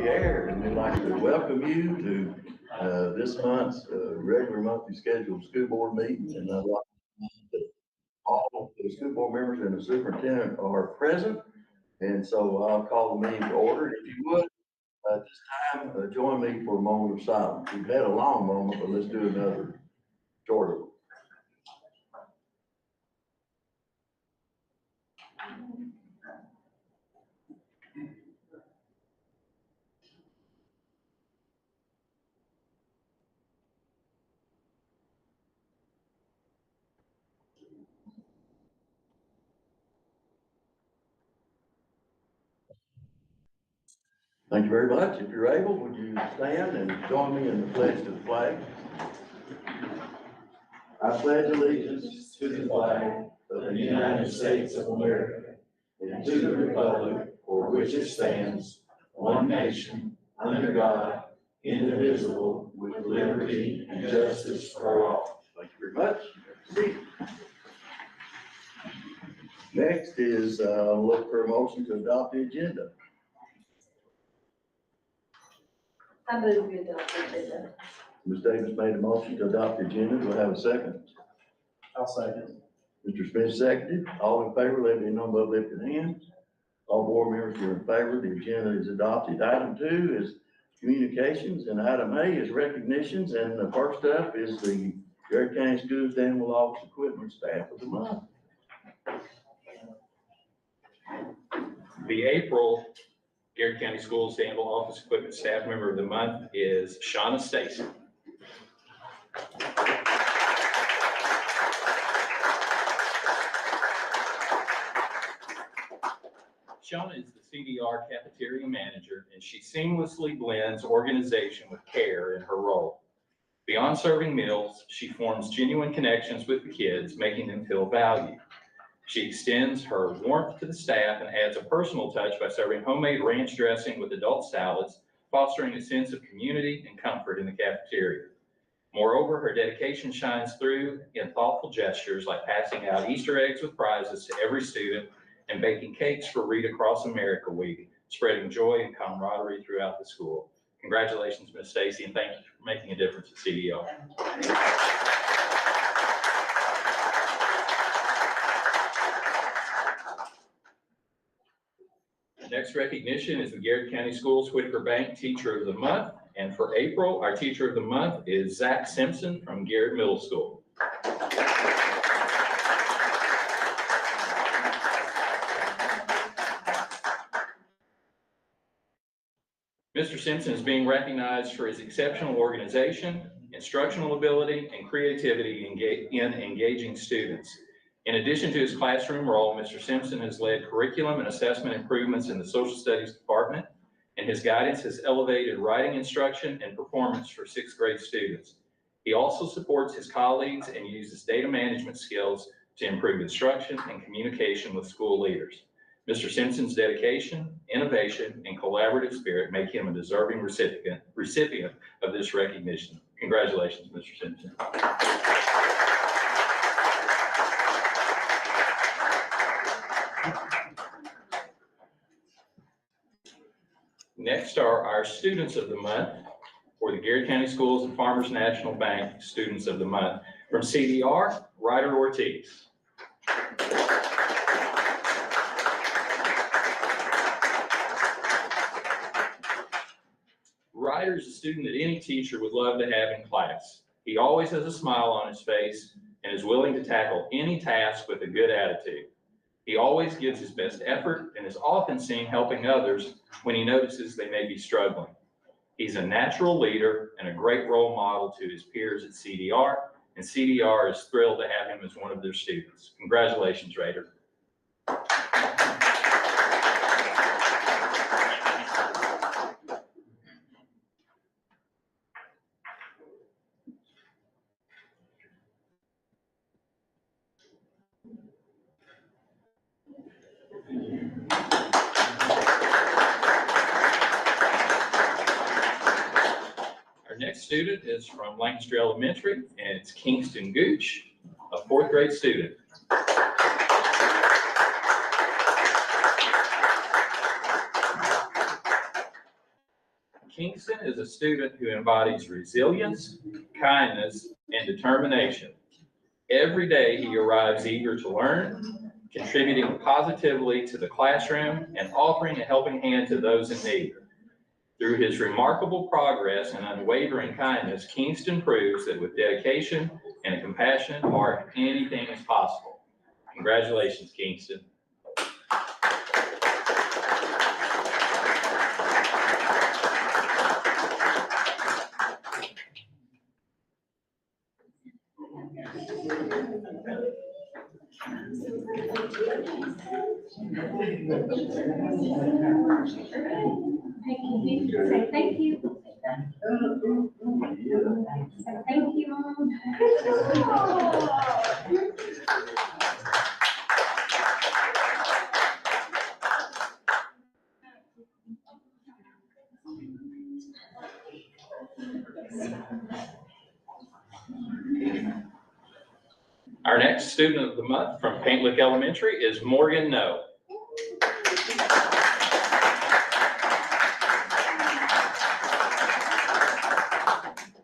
Garrard, and we'd like to welcome you to this month's regular monthly scheduled school board meeting. And I'd like to all of the school board members and the superintendent are present. And so I'll call the meeting to order. If you would, at this time, join me for a moment of silence. We've had a long moment, but let's do another shorter one. Thank you very much. If you're able, would you stand and join me in the pledge to the flag? I pledge allegiance to the flag of the United States of America and to the republic for which it stands, one nation, under God, indivisible, with liberty and justice for all. Thank you very much. Next is look for a motion to adopt the agenda. I move we adopt the agenda. Ms. Davis made a motion to adopt the agenda. Do I have a second? I'll second. Mr. Smith seconded. All in favor, let me know by lifted hands. All board members are in favor. The agenda is adopted. Item 2 is communications, and item A is recognitions. And the first up is the Garrard County Schools Annual Office Equipment Staff of the Month. The April Garrard County Schools Annual Office Equipment Staff Member of the Month is Shauna Stacy. Shauna is the CDR cafeteria manager, and she seamlessly blends organization with care in her role. Beyond serving meals, she forms genuine connections with the kids, making them feel valued. She extends her warmth to the staff and adds a personal touch by serving homemade ranch dressing with adult salads, fostering a sense of community and comfort in the cafeteria. Moreover, her dedication shines through in thoughtful gestures like passing out Easter eggs with prizes to every student and baking cakes for Read Across America Week, spreading joy and camaraderie throughout the school. Congratulations, Ms. Stacy, and thank you for making a difference at CDR. The next recognition is the Garrard County Schools Whitaker Bank Teacher of the Month. And for April, our Teacher of the Month is Zach Simpson from Garrard Middle School. Mr. Simpson is being recognized for his exceptional organization, instructional ability, and creativity in engaging students. In addition to his classroom role, Mr. Simpson has led curriculum and assessment improvements in the social studies department, and his guidance has elevated writing instruction and performance for 6th grade students. He also supports his colleagues and uses data management skills to improve instruction and communication with school leaders. Mr. Simpson's dedication, innovation, and collaborative spirit make him a deserving recipient of this recognition. Congratulations, Mr. Simpson. Next are our Students of the Month for the Garrard County Schools and Farmers National Bank Students of the Month. From CDR, Ryder Ortiz. Ryder is a student that any teacher would love to have in class. He always has a smile on his face and is willing to tackle any task with a good attitude. He always gives his best effort and is often seen helping others when he notices they may be struggling. He's a natural leader and a great role model to his peers at CDR, and CDR is thrilled to have him as one of their students. Congratulations, Ryder. Our next student is from Lancaster Elementary, and it's Kingston Gooch, a 4th grade student. Kingston is a student who embodies resilience, kindness, and determination. Every day he arrives eager to learn, contributing positively to the classroom and offering a helping hand to those in need. Through his remarkable progress and unwavering kindness, Kingston proves that with dedication and a compassionate heart, anything is possible. Congratulations, Kingston. Say thank you. Say thank you. Our next student of the month from Paint Lick Elementary is Morgan No.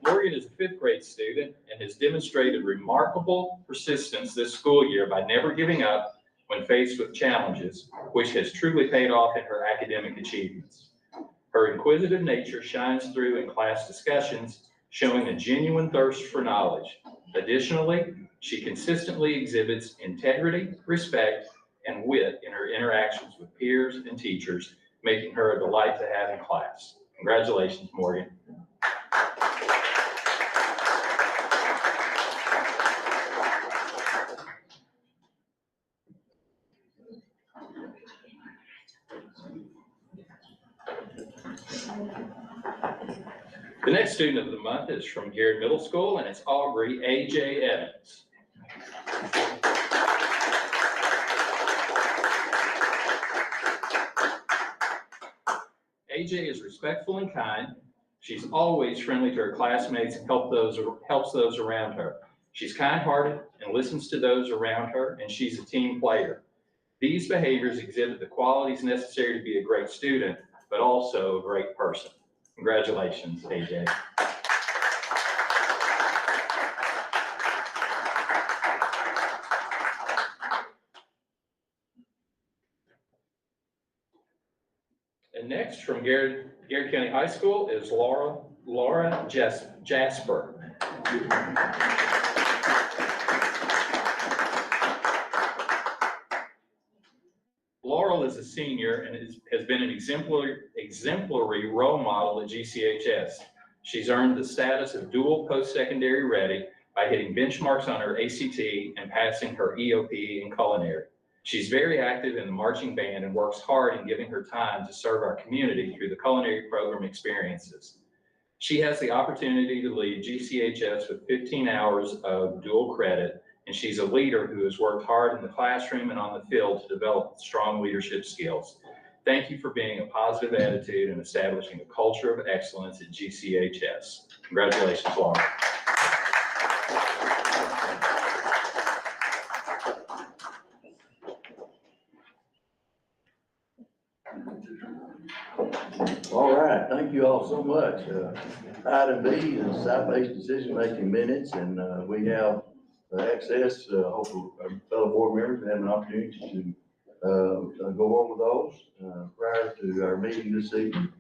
Morgan is a fifth grade student and has demonstrated remarkable persistence this school year by never giving up when faced with challenges, which has truly paid off in her academic achievements. Her inquisitive nature shines through in class discussions, showing a genuine thirst for knowledge. Additionally, she consistently exhibits integrity, respect, and wit in her interactions with peers and teachers, making her a delight to have in class. Congratulations, Morgan. The next student of the month is from Garrard Middle School, and it's Aubrey A.J. Evans. AJ is respectful and kind. She's always friendly to her classmates and helps those around her. She's kind-hearted and listens to those around her, and she's a team player. These behaviors exhibit the qualities necessary to be a great student, but also a great person. Congratulations, AJ. And next, from Garrard County High School is Laura Jasper. Laurel is a senior and has been an exemplary role model at GCHS. She's earned the status of dual post-secondary ready by hitting benchmarks on her ACT and passing her EOP in culinary. She's very active in the marching band and works hard in giving her time to serve our community through the culinary program experiences. She has the opportunity to lead GCHS with 15 hours of dual credit, and she's a leader who has worked hard in the classroom and on the field to develop strong leadership skills. Thank you for being a positive attitude and establishing a culture of excellence at GCHS. Congratulations, Laura. All right, thank you all so much. Item B is site-based decision-making minutes, and we have access, hopefully our fellow board members have an opportunity to go over those prior to our meeting this evening.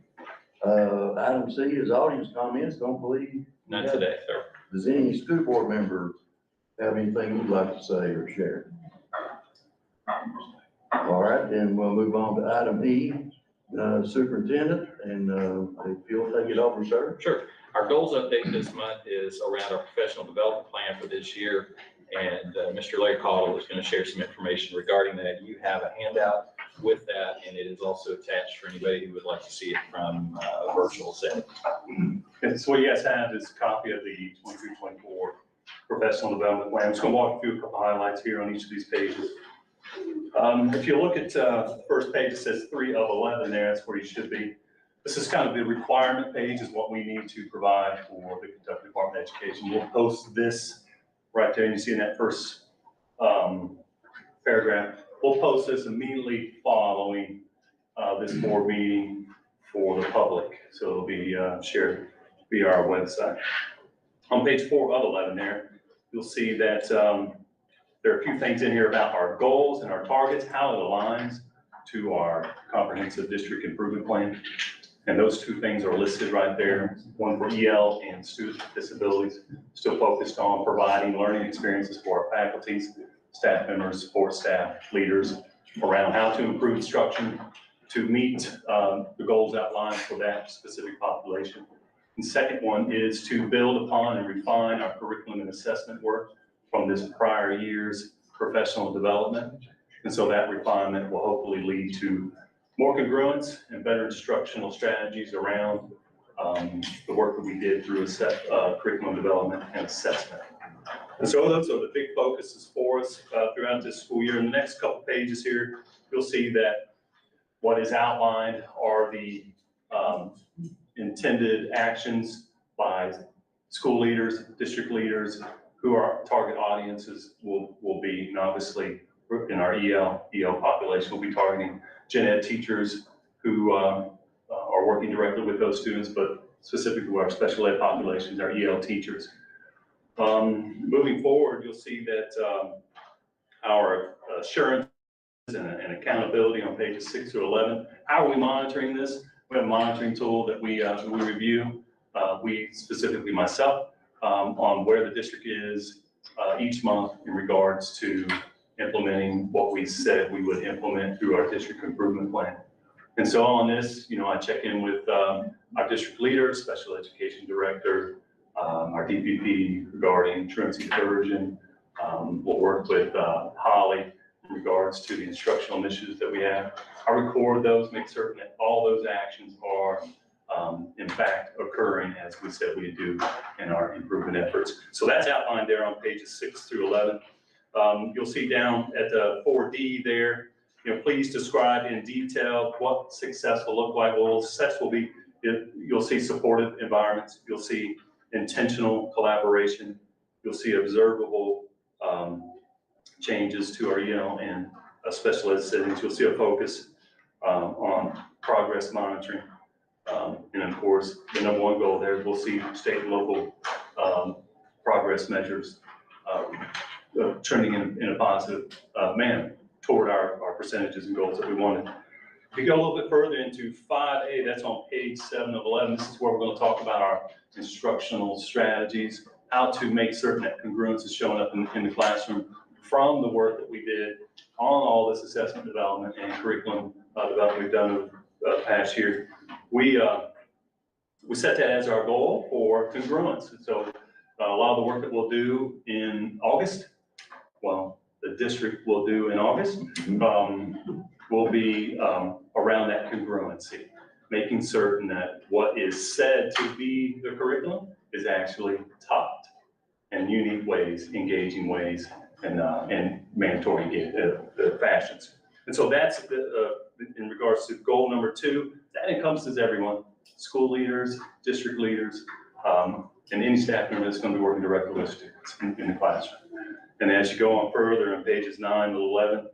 Item C is audience comments. Don't believe. Not today, sir. Does any school board member have anything you'd like to say or share? All right, then we'll move on to item E. Superintendent, and if you'll take it over, sir. Sure. Our goals update this month is around our professional development plan for this year, and Mr. Larry Cottle is going to share some information regarding that. You have a handout with that, and it is also attached for anybody who would like to see it from a virtual setting. And so what you guys have is a copy of the 23-24 professional development plan. I'm just going to walk through a couple highlights here on each of these pages. If you look at the first page, it says 3 of 11 there. That's where you should be. This is kind of the requirement page, is what we need to provide for the Kentucky Department of Education. We'll post this right there, and you see in that first paragraph. We'll post this immediately following this board meeting for the public. So it'll be shared via our website. On page 4 of 11 there, you'll see that there are a few things in here about our goals and our targets, how it aligns to our comprehensive district improvement plan. And those two things are listed right there, one for EL and students with disabilities, still focused on providing learning experiences for our faculties, staff members, support staff, leaders, around how to improve instruction to meet the goals outlined for that specific population. And second one is to build upon and refine our curriculum and assessment work from this prior year's professional development. And so that refinement will hopefully lead to more congruence and better instructional strategies around the work that we did through curriculum development and assessment. And so those are the big focuses for us throughout this school year. In the next couple pages here, you'll see that what is outlined are the intended actions by school leaders, district leaders, who our target audiences will be. And obviously, in our EL population, we'll be targeting gen ed teachers who are working directly with those students, but specifically our special ed populations, our EL teachers. Moving forward, you'll see that our assurance and accountability on pages 6 through 11. How are we monitoring this? We have a monitoring tool that we review. We specifically, myself, on where the district is each month in regards to implementing what we said we would implement through our district improvement plan. And so on this, I check in with our district leader, special education director, our DPP regarding truancy diversion. We'll work with Holly in regards to the instructional initiatives that we have. I record those, make certain that all those actions are in fact occurring as we said we do in our improvement efforts. So that's outlined there on pages 6 through 11. You'll see down at the 4D there, please describe in detail what success will look like. Well, success will be, you'll see supportive environments, you'll see intentional collaboration, you'll see observable changes to our EL and special ed settings. You'll see a focus on progress monitoring. And of course, the number one goal there, we'll see state and local progress measures trending in a positive manner toward our percentages and goals that we wanted. If you go a little bit further into 5A, that's on page 7 of 11, this is where we're going to talk about our instructional strategies, how to make certain that congruence is showing up in the classroom from the work that we did on all this assessment development and curriculum development we've done over the past year. We set that as our goal for congruence. And so a lot of the work that we'll do in August, well, the district will do in August, will be around that congruency, making certain that what is said to be the curriculum is actually taught in unique ways, engaging ways, and mandatory fashions. And so that's in regards to goal number 2, that encompasses everyone, school leaders, district leaders, and any staff member that's going to be working directly with students in the classroom. And as you go on further in pages 9 to 11,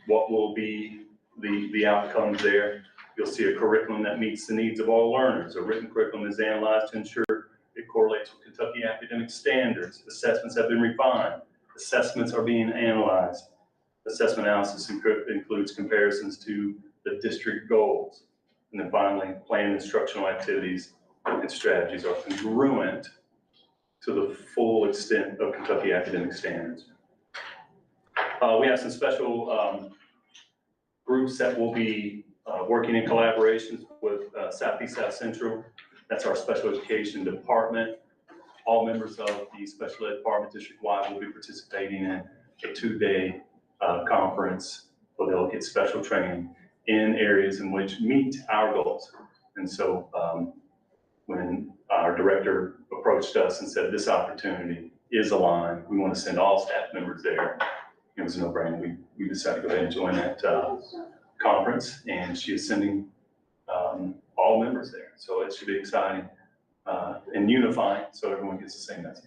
what will be the outcomes there? You'll see a curriculum that meets the needs of all learners. A written curriculum is analyzed to ensure it correlates with Kentucky academic standards. Assessments have been refined. Assessments are being analyzed. Assessment analysis includes comparisons to the district goals. And then finally, planned instructional activities and strategies are congruent to the full extent of Kentucky academic standards. We have some special groups that will be working in collaborations with Southeast South Central. That's our special education department. All members of the special ed department district-wide will be participating in a 2-day conference where they'll get special training in areas in which meet our goals. And so when our director approached us and said this opportunity is aligned, we want to send all staff members there, it was a no-brainer. We decided to go ahead and join that conference, and she is sending all members there. So it should be exciting and unifying, so everyone gets the same message.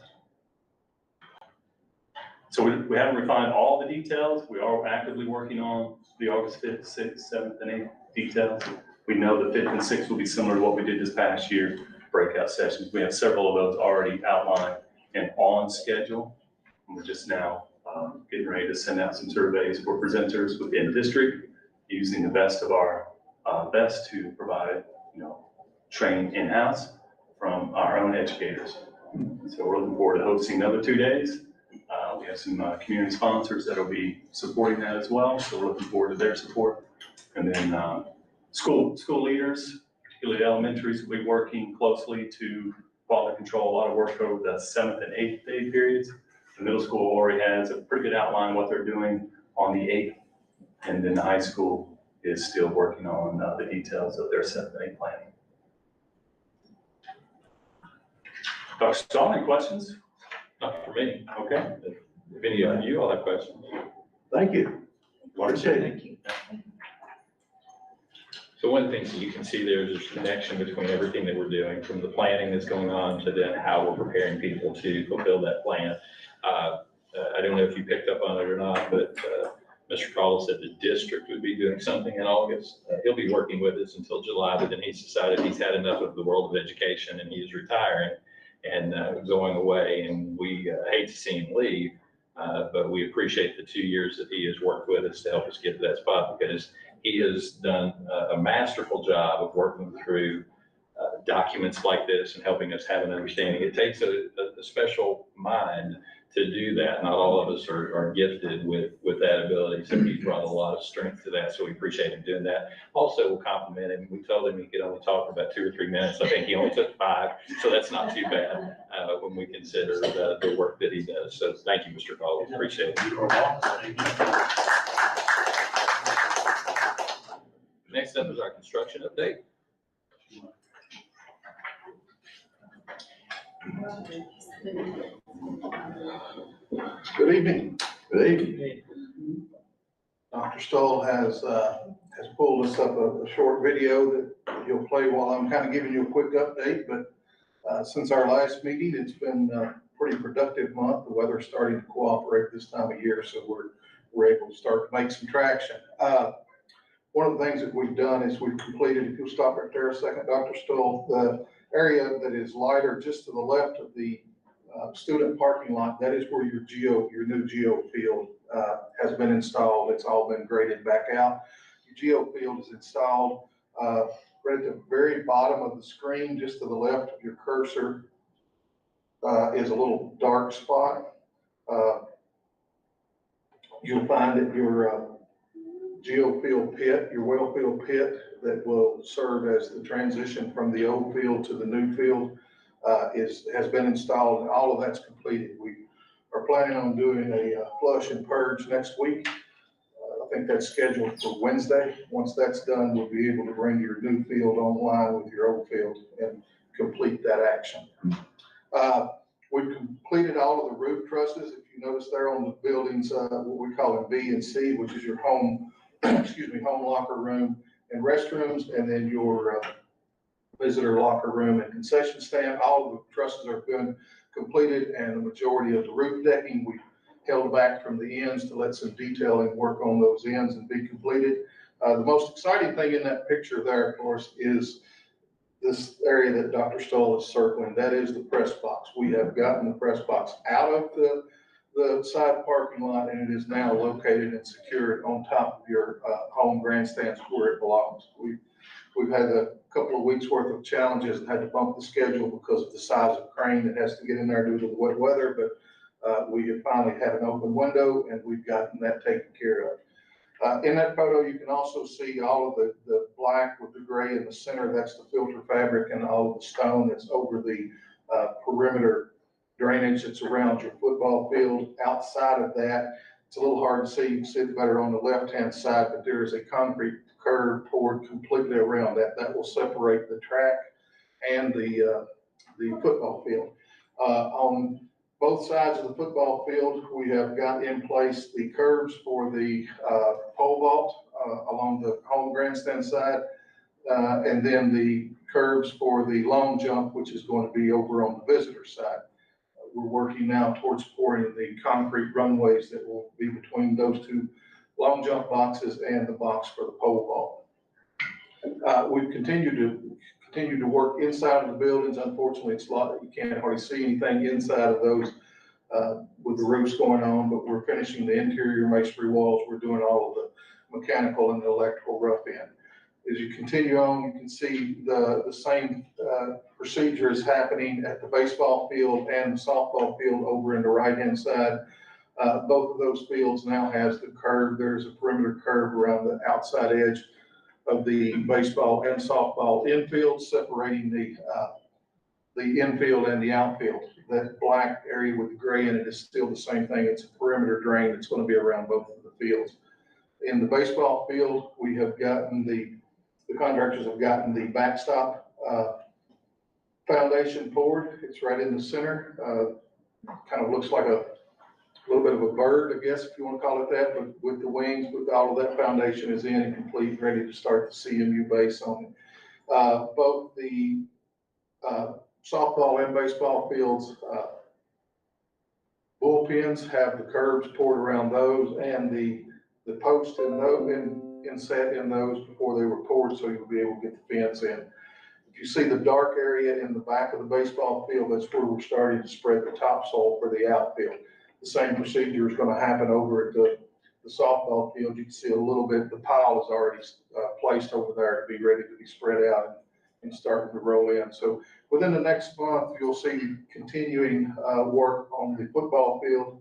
So we haven't refined all the details. We are actively working on the August 5th, 6th, 7th, and 8th details. We know the 5th and 6th will be similar to what we did this past year, breakout sessions. We have several of those already outlined and on schedule. And we're just now getting ready to send out some surveys for presenters within the district, using the best of our best to provide, training in-house from our own educators. So we're looking forward to hosting another 2 days. We have some community sponsors that will be supporting that as well. So we're looking forward to their support. And then school leaders, particularly elementaries, will be working closely to quality control, a lot of work over the 7th and 8th day periods. The middle school already has a pretty good outline what they're doing on the 8th. And then the high school is still working on the details of their 7th and 8th planning. Dr. Stahl, any questions? Not for me. Okay. If any of you all have questions. Thank you. Appreciate it. Thank you. So one of the things that you can see there is there's a connection between everything that we're doing, from the planning that's going on to then how we're preparing people to fulfill that plan. I don't know if you picked up on it or not, but Mr. Caldwell said the district would be doing something in August. He'll be working with us until July, but then he's decided he's had enough of the world of education and he's retiring and going away. And we hate to see him leave, but we appreciate the 2 years that he has worked with us to help us get to that spot, because he has done a masterful job of working through documents like this and helping us have an understanding. It takes a special mind to do that. Not all of us are gifted with that ability. So he's brought a lot of strength to that. So we appreciate him doing that. Also, we'll compliment him. We told him he could only talk for about 2 or 3 minutes. I think he only took 5. So that's not too bad when we consider the work that he does. So thank you, Mr. Caldwell. Appreciate it. Next up is our construction update. Good evening. Good evening. Dr. Stoll has pulled us up a short video that he'll play while I'm kind of giving you a quick update. But since our last meeting, it's been a pretty productive month. The weather's starting to cooperate this time of year, so we're able to start to make some traction. One of the things that we've done is we've completed, if you'll stop right there a second, Dr. Stoll, the area that is lighter just to the left of the student parking lot, that is where your new geo field has been installed. It's all been graded back out. Your geo field is installed right at the very bottom of the screen, just to the left of your cursor is a little dark spot. You'll find that your geofield pit, your well field pit that will serve as the transition from the old field to the new field has been installed, and all of that's completed. We are planning on doing a flush and purge next week. I think that's scheduled for Wednesday. Once that's done, we'll be able to bring your new field online with your old field and complete that action. We've completed all of the roof trusses. If you notice there on the buildings, what we call them B and C, which is your home, home locker room and restrooms, and then your visitor locker room and concession stand. All of the trusses are been completed, and the majority of the roof decking we held back from the ends to let some detailing work on those ends and be completed. The most exciting thing in that picture there, of course, is this area that Dr. Stoll is circling. That is the press box. We have gotten the press box out of the side parking lot, and it is now located and secured on top of your home grandstands where it belongs. We've had a couple of weeks worth of challenges and had to bump the schedule because of the size of crane that has to get in there due to the wet weather, but we have finally had an open window and we've gotten that taken care of. In that photo, you can also see all of the black with the gray in the center. That's the filter fabric, and all of the stone that's over the perimeter drainage that's around your football field. Outside of that, it's a little hard to see. You can see it better on the left-hand side, but there is a concrete curb poured completely around that. That will separate the track and the football field. On both sides of the football field, we have got in place the curbs for the pole vault along the home grandstand side, and then the curbs for the long jump, which is going to be over on the visitor side. We're working now towards pouring the concrete runways that will be between those two long jump boxes and the box for the pole vault. We've continued to work inside of the buildings. Unfortunately, it's a lot, you can't hardly see anything inside of those with the roofs going on, but we're finishing the interior masonry walls. We're doing all of the mechanical and the electrical rough end. As you continue on, you can see the same procedure is happening at the baseball field and the softball field over in the right-hand side. Both of those fields now has the curve. There's a perimeter curve around the outside edge of the baseball and softball infield, separating the infield and the outfield. That black area with the gray in it is still the same thing. It's a perimeter drain that's going to be around both of the fields. In the baseball field, we have gotten the contractors have gotten the backstop foundation poured. It's right in the center. Kind of looks like a little bit of a bird, I guess, if you want to call it that, but with the wings, with all of that foundation is in and complete, ready to start the CMU base on it. Both the softball and baseball fields, bullpens have the curbs poured around those, and the posts in those, inset in those before they were poured, so you'll be able to get the fence in. If you see the dark area in the back of the baseball field, that's where we're starting to spread the topsoil for the outfield. The same procedure is going to happen over at the softball field. You can see a little bit, the pile is already placed over there to be ready to be spread out and starting to roll in. So within the next month, you'll see continuing work on the football field.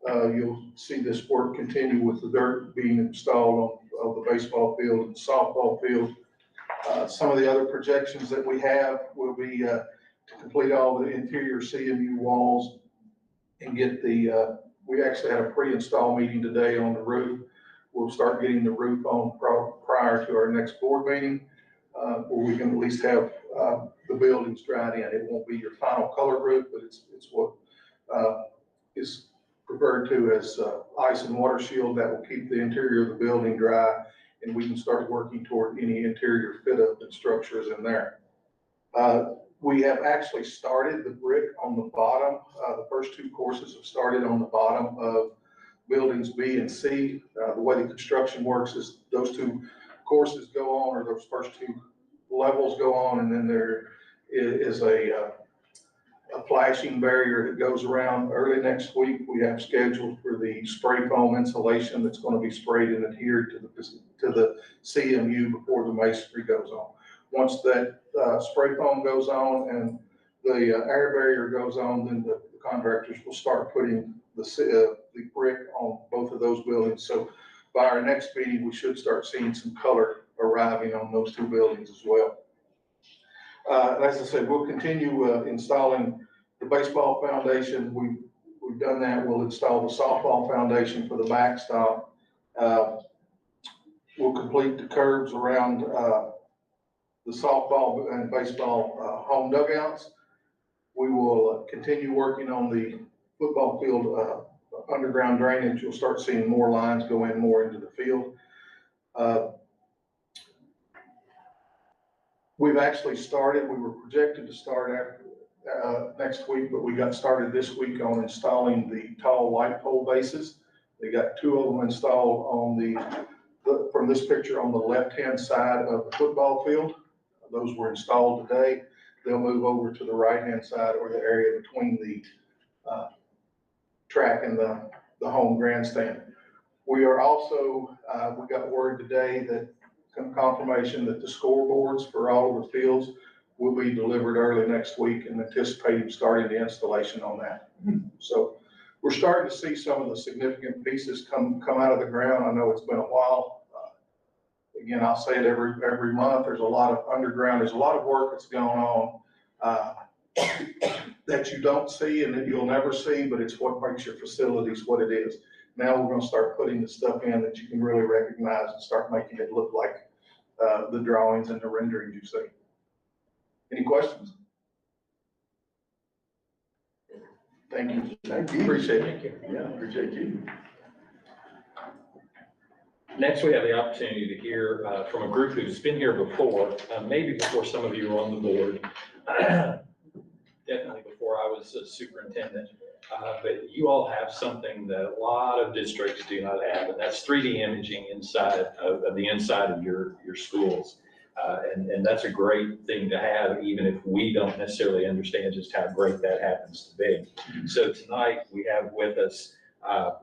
You'll see this work continue with the dirt being installed on the baseball field and softball field. Some of the other projections that we have will be to complete all the interior CMU walls and get we actually had a pre-install meeting today on the roof. We'll start getting the roof on prior to our next board meeting, where we can at least have the buildings dried in. It won't be your final color roof, but it's what is referred to as ice and water shield that will keep the interior of the building dry, and we can start working toward any interior fit up and structures in there. We have actually started the brick on the bottom. The first two courses have started on the bottom of buildings B and C. The way the construction works is those two courses go on, or those first two levels go on, and then there is a flashing barrier that goes around. Early next week, we have scheduled for the spray foam insulation that's going to be sprayed and adhered to the CMU before the masonry goes on. Once that spray foam goes on and the air barrier goes on, then the contractors will start putting the brick on both of those buildings. So by our next meeting, we should start seeing some color arriving on those two buildings as well. As I said, we'll continue installing the baseball foundation. We've done that. We'll install the softball foundation for the backstop. We'll complete the curbs around the softball and baseball home dugouts. We will continue working on the football field underground drainage. You'll start seeing more lines go in more into the field. We've actually started, we were projected to start next week, but we got started this week on installing the tall light pole bases. They got two of them installed on from this picture on the left-hand side of the football field. Those were installed today. They'll move over to the right-hand side, or the area between the track and the home grandstand. We are also, we got word today that confirmation that the scoreboards for all of the fields will be delivered early next week, and anticipating starting the installation on that. So we're starting to see some of the significant pieces come out of the ground. I know it's been a while. Again, I'll say it every month. There's a lot of underground. There's a lot of work that's going on that you don't see and that you'll never see, but it's what makes your facilities what it is. Now we're going to start putting the stuff in that you can really recognize and start making it look like the drawings and the renderings you see. Any questions? Thank you. Thank you. Appreciate it. Thank you. Yeah, appreciate you. Next, we have the opportunity to hear from a group who's been here before, maybe before some of you were on the board, definitely before I was a superintendent. But you all have something that a lot of districts do not have, and that's 3D imaging inside of the inside of your schools. And that's a great thing to have, even if we don't necessarily understand just how great that happens to be. So tonight, we have with us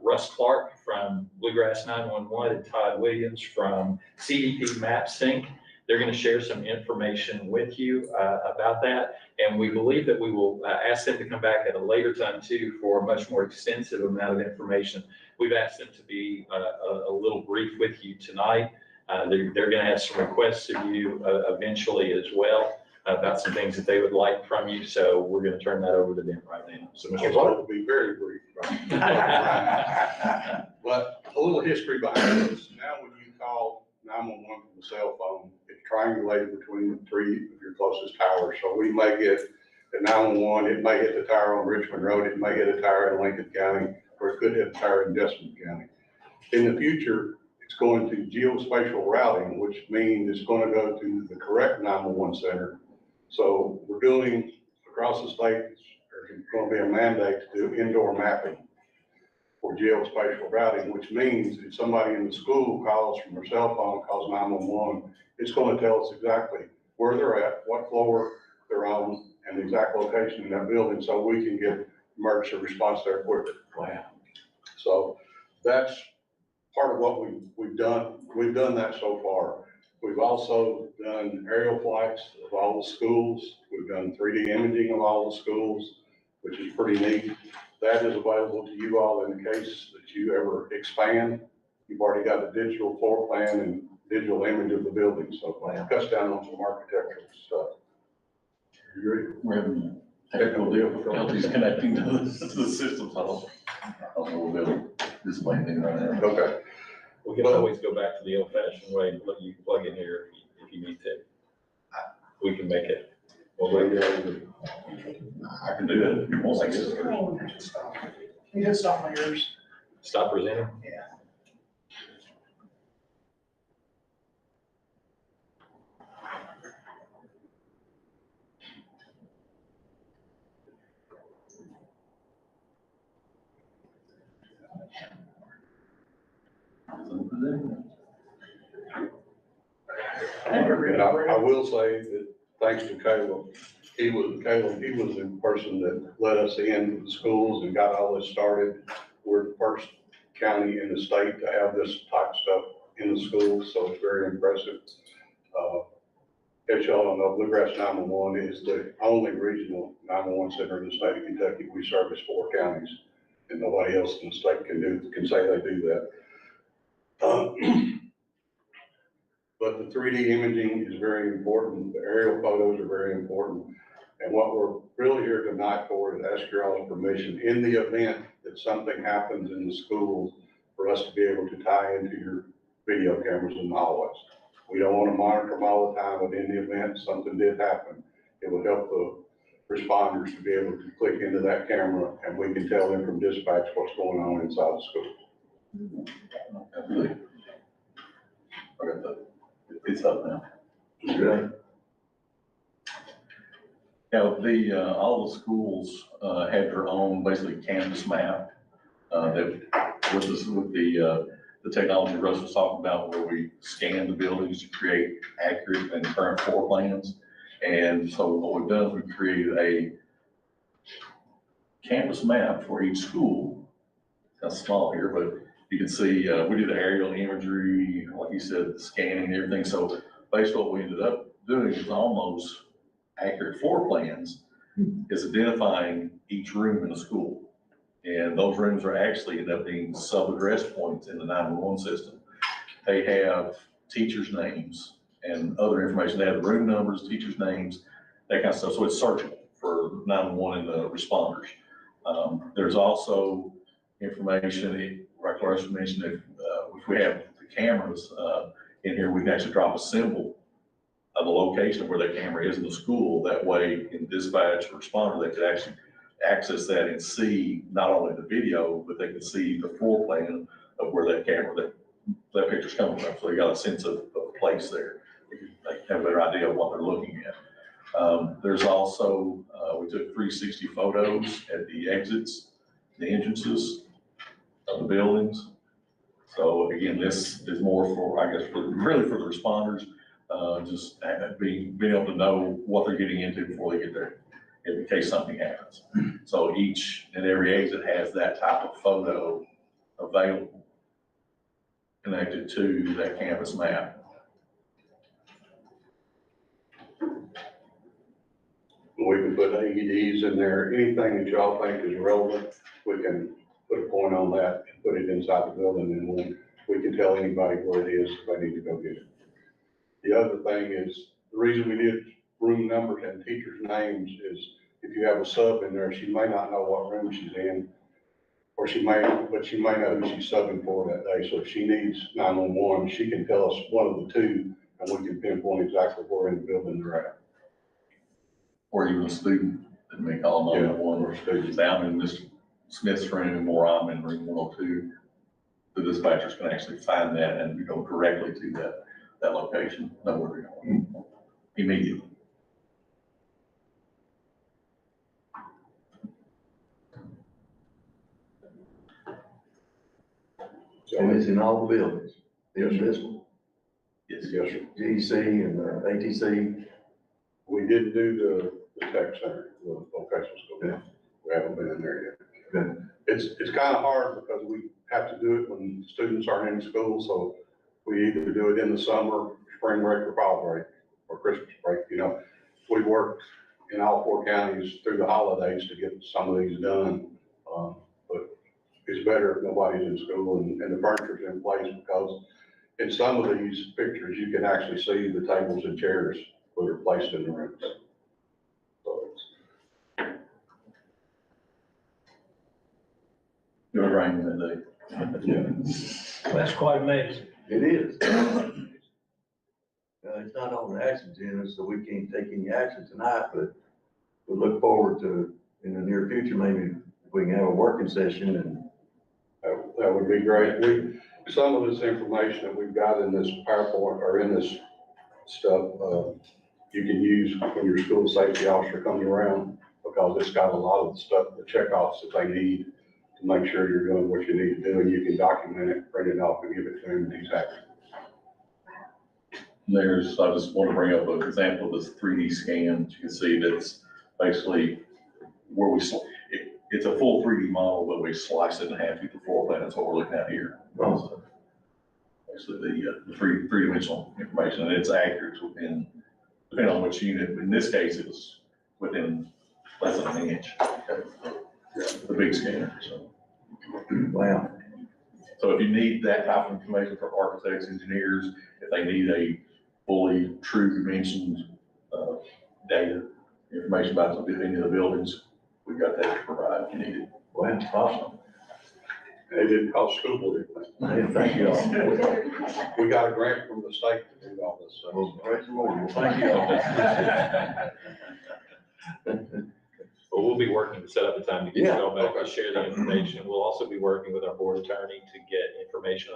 Russ Clark from Bluegrass 911 and Todd Williams from CDP Map Sync. They're going to share some information with you about that. And we believe that we will ask them to come back at a later time too for a much more extensive amount of information. We've asked them to be a little brief with you tonight. They're going to have some requests of you eventually as well about some things that they would like from you. So we're going to turn that over to them right now. So I'd Mr. like Clark. to be very brief. But a little history behind this. Now, when you call 911 from a cell phone, it's triangulated between 3 of your closest towers. So we may get at 911, it may hit the tower on Richmond Road, it may hit a tower in Lincoln County, or it could hit a tower in Jessamine County. In the future, it's going to geospatial routing, which means it's going to go to the correct 911 center. So we're doing across the state, there's going to be a mandate to do indoor mapping for geospatial routing, which means if somebody in the school calls from their cell phone, calls 911, it's going to tell us exactly where they're at, what floor they're on, and the exact location in that building, so we can get emergency response there quicker. Wow. So that's part of what we've done. We've done that so far. We've also done aerial flights of all the schools. We've done 3D imaging of all the schools, which is pretty neat. That is available to you all in the case that you ever expand. You've already got a digital floor plan and digital image of the building, so it cuts down on some architectural stuff. You agree? We're having technical difficulties connecting to the system, so I don't know, we'll be able to display anything right now. Okay. We can always go back to the old fashioned way and let you plug in here if you need to. We can make it. Well, I can do that if you want, I guess. You hit stop on yours. stop presenting. And I will say that thanks to Caleb, he was the person that let us into the schools and got all this started. We're the first county in the state to have this type of stuff in the schools, so it's very impressive. As y'all know, Bluegrass 911 is the only regional 911 center in the state of Kentucky. We service 4 counties, and nobody else in the state can say they do that. But the 3D imaging is very important. The aerial photos are very important. And what we're really here tonight for is ask your all's permission in the event that something happens in the schools for us to be able to tie into your video cameras in the hallways. We don't want to monitor them all the time, but in the event something did happen, it would help the responders to be able to click into that camera and we can tell them from dispatch what's going on inside the school. Absolutely. I got that. It's up now. Okay. Yeah, all the schools, have their own basically canvas map, that with the technology Russ was talking about where we scan the buildings to create accurate and current floor plans. And so what we've done is we've created a canvas map for each school. It's small here, but you can see, we do the aerial imagery, like you said, the scanning and everything. So basically what we ended up doing is almost accurate floor plans is identifying each room in a school. And those rooms are actually end up being sub-address points in the 911 system. They have teachers' names and other information. They have room numbers, teachers' names, that kind of stuff. So it's searchable for 911 and the responders. There's also information, like Russ mentioned, if we have the cameras in here, we can actually drop a symbol of the location of where that camera is in the school. That way, in dispatch or responder, they could actually access that and see not only the video, but they can see the floor plan of where that camera, that picture's coming from. So they got a sense of place there. They have a better idea of what they're looking at. There's also, we took 360 photos at the exits, the entrances of the buildings. So again, this is more for, I guess, really for the responders. just being able to know what they're getting into before they get there, in case something happens. So each and every exit has that type of photo available, connected to that campus map. We can put AEDs in there, anything that y'all think is relevant, we can put a point on that and put it inside the building, and we can tell anybody where it is if they need to go get it. The other thing is, the reason we did room numbers and teachers' names is if you have a sub in there, she may not know what room she's in, or she may know who she's subbing for that day. So if she needs 911, she can tell us one of the two, and we can pinpoint exactly where in the building they're at. Or even a student that may call 911, or students down in Mr. Smith's room, or I'm in room 102. The dispatchers can actually find that and go directly to that location, know where they're going immediately. And it's in all the buildings. There's this one, Yes. Yes, sir. GEC and ATC. We did do the tech center, the vocational school. Yeah. We haven't been in there yet. Good. It's kind of hard because we have to do it when students aren't in school, so we either do it in the summer, spring break, or fall break, or Christmas break, you know. We worked in all 4 counties through the holidays to get some of these done. But it's better if nobody's in school and the furniture's in place, because in some of these pictures, you can actually see the tables and chairs that are placed in the rooms. So It was raining that day. That's quite amazing. It is. It's not on the action agenda, so we can't take any action tonight, but we look forward to, in the near future, maybe we can have a working session and. that would be great. Some of this information that we've got in this PowerPoint or in this stuff, you can use when your school safety officer comes around, because it's got a lot of the stuff, the checkoffs that they need to make sure you're doing what you need to do, and you can document it, print it off, and give it to them exactly. I just want to bring up an example of this 3D scan. You can see that's basically where it's a full 3D model, but we slice it in half to the floor plan. That's what we're looking at here. So basically the three-dimensional information, and it's accurate within, depending on which unit. In this case, it was within less than an inch. The big scanner, so. Wow. So if you need that type of information for architects, engineers, if they need a fully true dimensioned data, information about any of the buildings, we've got that to provide if you need it. Wow, awesome. It didn't cost school board anything. Hey, thank you all. We got a grant from the state to do all this stuff. Well, praise the Lord. Well, thank you all. But we'll be working to set up a time to get Yeah, y'all back to okay. share the information. We'll also be working with our board attorney to get information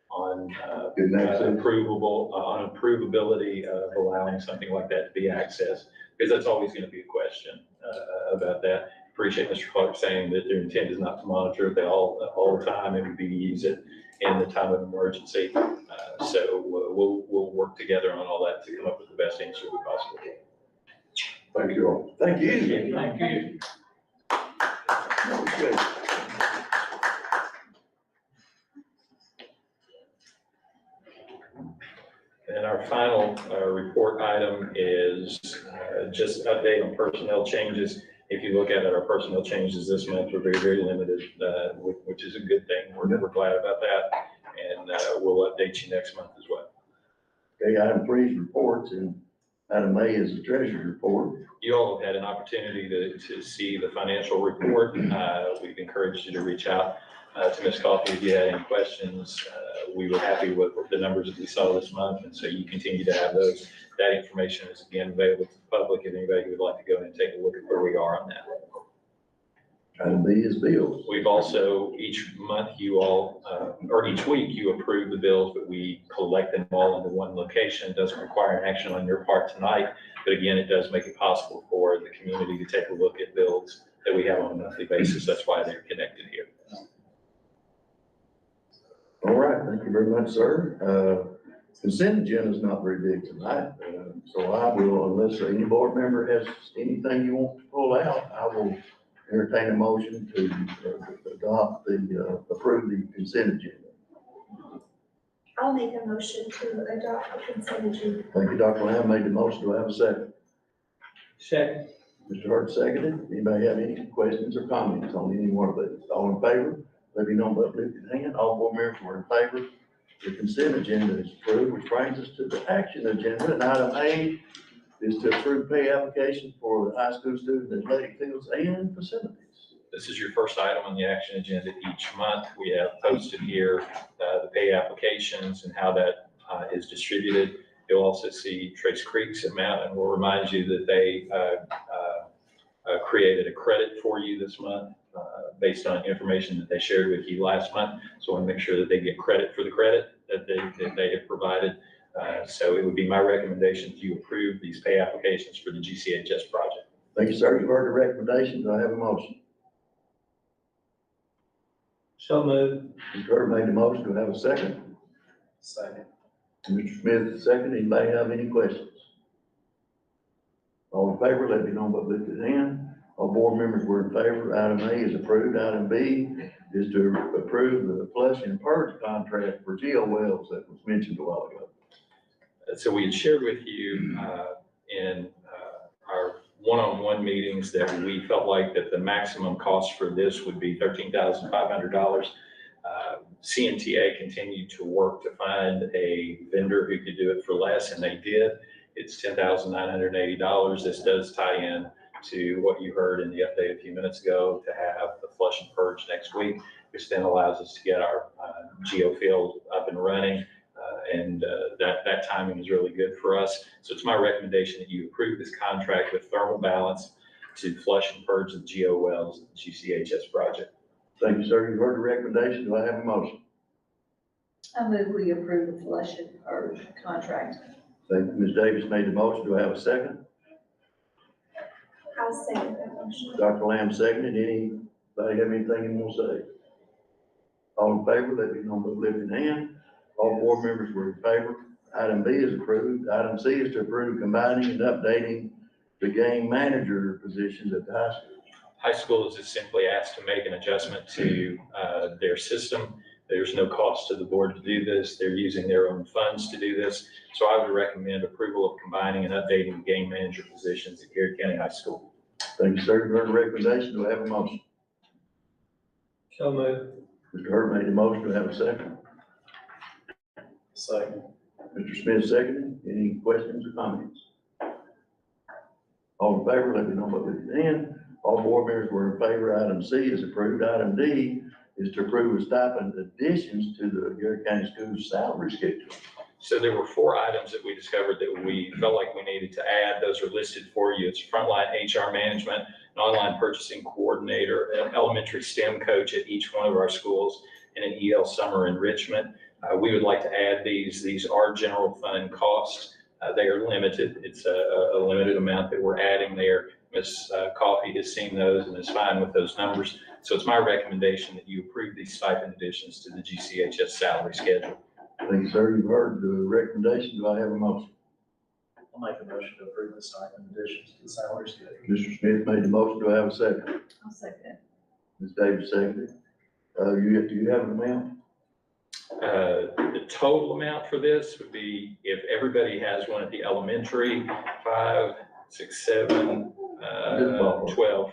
on Good next thing. on approvability of allowing something like that to be accessed, because that's always going to be a question about that. Appreciate Mr. Clark saying that their intent is not to monitor it all the time. It would be to use it in the time of emergency. So we'll work together on all that to come up with the best answer we possibly can. Thank you all. Thank you. Thank you. That was good. And our final report item is just update on personnel changes. If you look at our personnel changes this month, we're very, very limited, which is a good thing. We're glad about that. And we'll update you next month as well. Okay, item 3 is reports, and item A is the treasurer's report. You all have had an opportunity to see the financial report. We've encouraged you to reach out to Ms. Coffey if you had any questions. We were happy with the numbers that we saw this month, and so you continue to have those. That information is again available to the public if anybody would like to go in and take a look at where we are on that. Item B is bills. We've also, each month you all, or each week you approve the bills, but we collect them all into one location. It doesn't require an action on your part tonight, but again, it does make it possible for the community to take a look at bills that we have on a monthly basis. That's why they're connected here. All right, thank you very much, sir. Consent agenda is not very big tonight, so I will, unless any board member has anything you want to pull out, I will entertain a motion to adopt approve the consent agenda. I'll make a motion to adopt the consent agenda. Thank you, Dr. Lamb made the motion. Do I have a second? Second. Mr. Hart seconded. Anybody have any questions or comments on any one of these? All in favor? Let me know by lifting hand. All board members were in favor. The consent agenda is approved, which brings us to the action agenda. And item A is to approve pay application for the high school student athletic fields and facilities. This is your first item on the action agenda each month. We have posted here the pay applications and how that is distributed. You'll also see Trace Creek's amount, and we'll remind you that they created a credit for you this month based on information that they shared with you last month. So I want to make sure that they get credit for the credit that they have provided. So it would be my recommendation that you approve these pay applications for the GCHS project. Thank you, sir. You've heard the recommendation. Do I have a motion? So moved. Mr. Hurt made the motion. Do I have a second? Second. Mr. Smith, second. Anybody have any questions? All in favor, let me know by lifting hand. All board members were in favor. Item A is approved. Item B is to approve the flush and purge contract for GO wells that was mentioned a while ago. So we had shared with you in our one-on-one meetings that we felt like that the maximum cost for this would be $13,500. CNTA continued to work to find a vendor who could do it for less, and they did. It's $10,980. This does tie in to what you heard in the update a few minutes ago to have the flush and purge next week, which then allows us to get our geo field up and running. That timing is really good for us. So it's my recommendation that you approve this contract with Thermal Balance to flush and purge the geo wells at the GCHS project. Thank you, sir. You've heard the recommendation. Do I have a motion? I move we approve the flush and purge contract. Thank you. Ms. Davis made the motion. Do I have a second? I'll second that motion. Dr. Lamb seconded. Anybody have anything you want to say? All in favor, let me know by lifting hand. All board members were in favor. Item B is approved. Item C is to approve combining and updating the game manager positions at the high school. High school is just simply asked to make an adjustment to their system. There's no cost to the board to do this. They're using their own funds to do this. So I would recommend approval of combining and updating the game manager positions at Garrard County High School. Thank you, sir. You've heard the recommendation. Do I have a motion? So moved. Mr. Hurt made the motion. Do I have a second? Second. Mr. Smith seconded. Any questions or comments? All in favor, let me know by lifting hand. All board members were in favor. Item C is approved. Item D is to approve a stipend additions to the Garrard County Schools salary schedule. So there were 4 items that we discovered that we felt like we needed to add. Those are listed for you. It's frontline HR management, an online purchasing coordinator, an elementary STEM coach at each one of our schools, and an EL summer enrichment. We would like to add these. These are general fund costs. They are limited. It's a limited amount that we're adding there. Ms. Coffey has seen those and is fine with those numbers. So it's my recommendation that you approve these stipend additions to the GCHS salary schedule. Thank you, sir. You've heard the recommendation. Do I have a motion? I'll make a motion to approve the stipend additions to the salary schedule. Mr. Smith made the motion. Do I have a second? I'll second. Ms. Davis seconded. Do you have an amount? The total amount for this would be, if everybody has one at the elementary, 5, 6, 7, $12,000. About 12.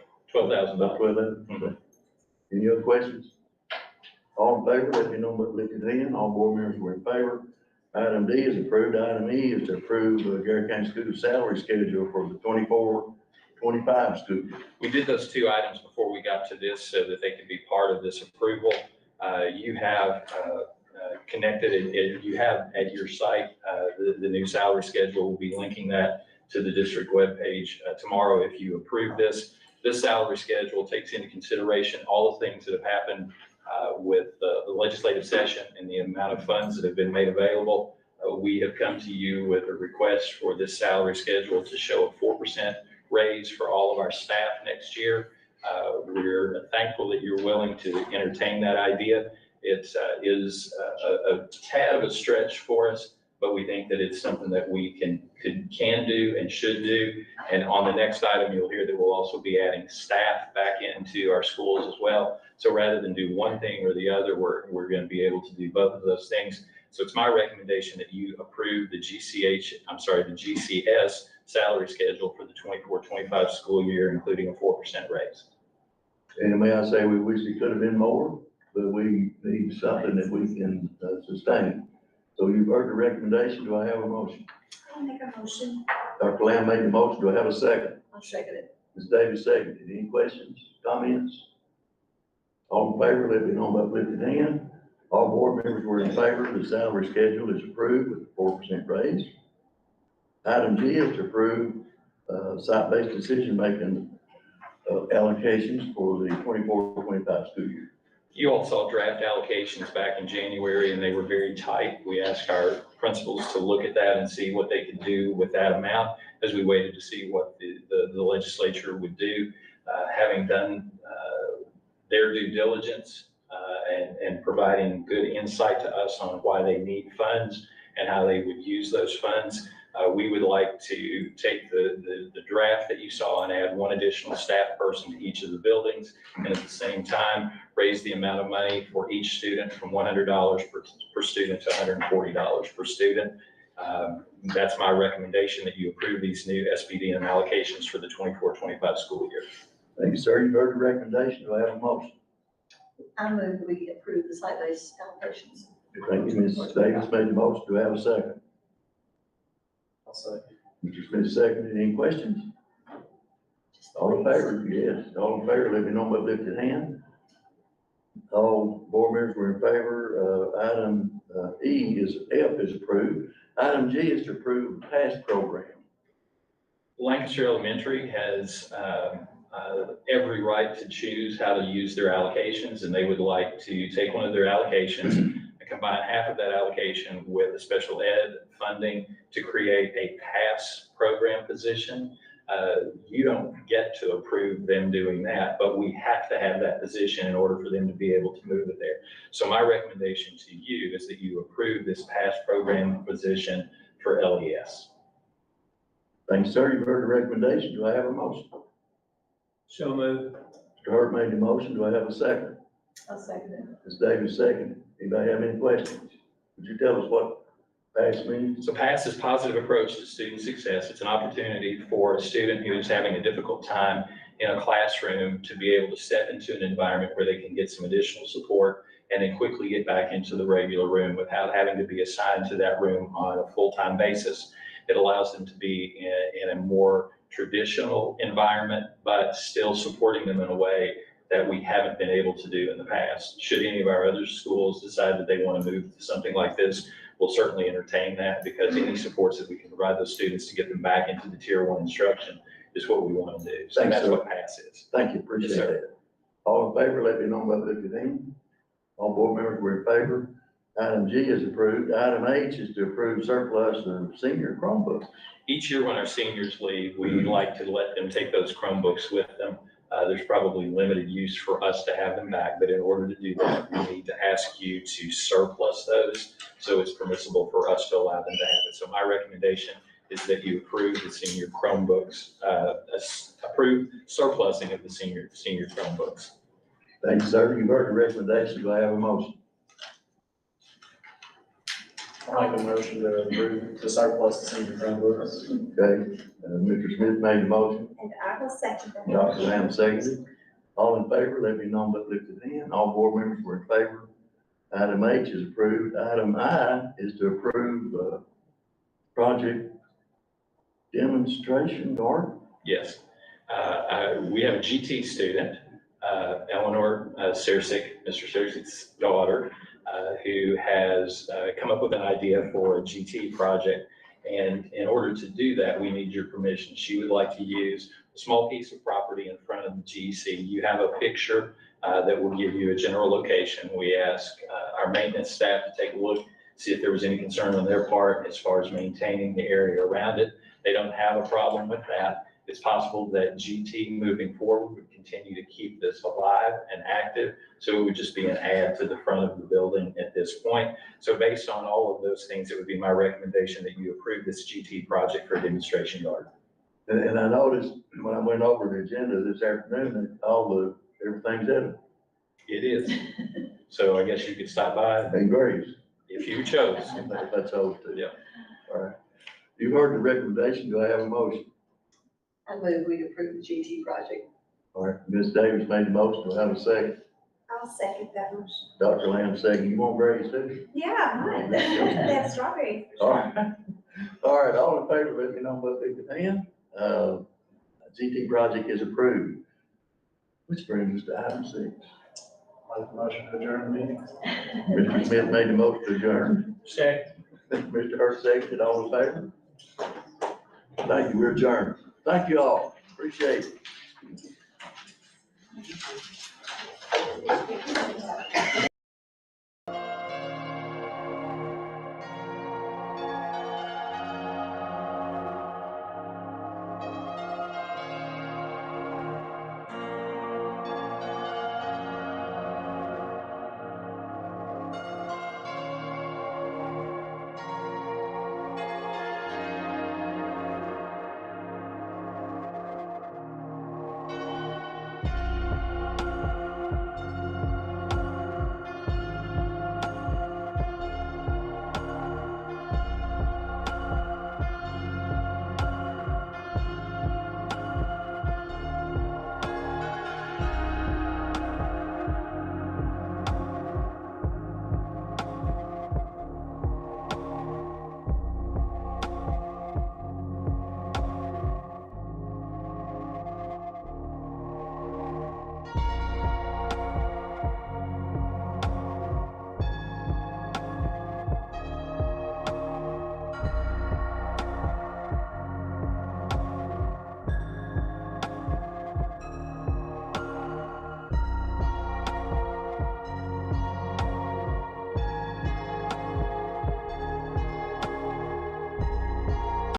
Okay. Any other questions? All in favor, let me know by lifting hand. All board members were in favor. Item D is approved. Item E is to approve the Garrard County School salary schedule for the 24-25 school year. We did those 2 items before we got to this so that they could be part of this approval. You have connected, you have at your site, the new salary schedule. We'll be linking that to the district webpage tomorrow if you approve this. This salary schedule takes into consideration all the things that have happened with the legislative session and the amount of funds that have been made available. We have come to you with a request for this salary schedule to show a 4% raise for all of our staff next year. We're thankful that you're willing to entertain that idea. It is a tad of a stretch for us, but we think that it's something that we can do and should do. And on the next item, you'll hear that we'll also be adding staff back into our schools as well. So rather than do one thing or the other, we're going to be able to do both of those things. So it's my recommendation that you approve the the GCS salary schedule for the 24-25 school year, including a 4% raise. And may I say, we wish it could have been more, but we need something that we can sustain. So you've heard the recommendation. Do I have a motion? I'll make a motion. Dr. Lamb made the motion. Do I have a second? I'll second it. Ms. Davis seconded. Any questions, comments? All in favor, let it be known by uplifted hand. All board members were in favor. The salary schedule is approved with a 4% raise. Item G is to approve site-based decision-making allocations for the 24-25 school year. You all saw draft allocations back in January, and they were very tight. We asked our principals to look at that and see what they could do with that amount as we waited to see what the legislature would do. Having done their due diligence and providing good insight to us on why they need funds and how they would use those funds, we would like to take the draft that you saw and add one additional staff person to each of the buildings, and at the same time, raise the amount of money for each student from $100 per student to $140 per student. That's my recommendation, that you approve these new SBDM allocations for the 24-25 school year. Thank you, sir. You've heard the recommendation. Do I have a motion? I move we approve the site-based allocations. Thank you, Ms. Davis made the motion. Do I have a second? I'll second. Mr. Smith seconded. Any questions? All in favor? Yes. All in favor, let me know by lifted hand. All board members were in favor. Item F is approved. Item G is to approve the PASS program. Lancaster Elementary has every right to choose how to use their allocations, and they would like to take one of their allocations and combine half of that allocation with the special ed funding to create a PASS program position. You don't get to approve them doing that, but we have to have that position in order for them to be able to move it there. So my recommendation to you is that you approve this PASS program position for LES. Thank you, sir. You've heard the recommendation. Do I have a motion? So moved. Mr. Hurt made the motion. Do I have a second? I'll second it. Ms. Davis seconded. Anybody have any questions? Would you tell us what PASS means? So PASS is positive approach to student success. It's an opportunity for a student who is having a difficult time in a classroom to be able to step into an environment where they can get some additional support and then quickly get back into the regular room without having to be assigned to that room on a full-time basis. It allows them to be in a more traditional environment, but still supporting them in a way that we haven't been able to do in the past. Should any of our other schools decide that they want to move to something like this, we'll certainly entertain that, because any supports that we can provide those students to get them back into the tier 1 instruction is what we want to do. So Thanks, that's sir. what PASS is. Thank you. Appreciate Yes, sir. that. All in favor, let me know by lifted hand. All board members were in favor. Item G is approved. Item H is to approve surplus of senior Chromebooks. Each year when our seniors leave, we like to let them take those Chromebooks with them. There's probably limited use for us to have them back, but in order to do that, we need to ask you to surplus those, so it's permissible for us to allow them to have it. So my recommendation is that you approve the senior Chromebooks, approve surplusing of the senior Chromebooks. Thank you, sir. You've heard the recommendation. Do I have a motion? I'll make a motion to approve the surplus to senior Chromebooks. Okay, Mr. Smith made the motion. And I will second that. Dr. Lamb seconded. All in favor, let me know by lifted hand. All board members were in favor. Item H is approved. Item I is to approve project demonstration, Garrard. Yes. We have a GT student, Eleanor Sersick, Mr. Sersick's daughter, who has come up with an idea for a GT project. And in order to do that, we need your permission. She would like to use a small piece of property in front of the GC. You have a picture that will give you a general location. We ask our maintenance staff to take a look, see if there was any concern on their part as far as maintaining the area around it. They don't have a problem with that. It's possible that GT moving forward would continue to keep this alive and active. So it would just be an add to the front of the building at this point. So based on all of those things, it would be my recommendation that you approve this GT project for a demonstration yard. And I noticed when I went over the agenda this afternoon, that everything's in it. It is. So I guess you could stop by And Graves, if you chose. if that's all too. Yeah. All right. You've heard the recommendation. Do I have a motion? I move we approve the GT project. All right, Ms. Davis made the motion. Do I have a second? I'll second that motion. Dr. Lamb second. You want Graves too? Yeah, mine. That's strawberry. All right. All right, all in favor, let me know by big hand. GT project is approved. Which brings us to item 6. Make a motion to adjourn the meeting. Mr. Smith made the motion to adjourn. Second. Mr. Hurst seconded. All in favor? Thank you. We're adjourned. Thank you all. Appreciate it.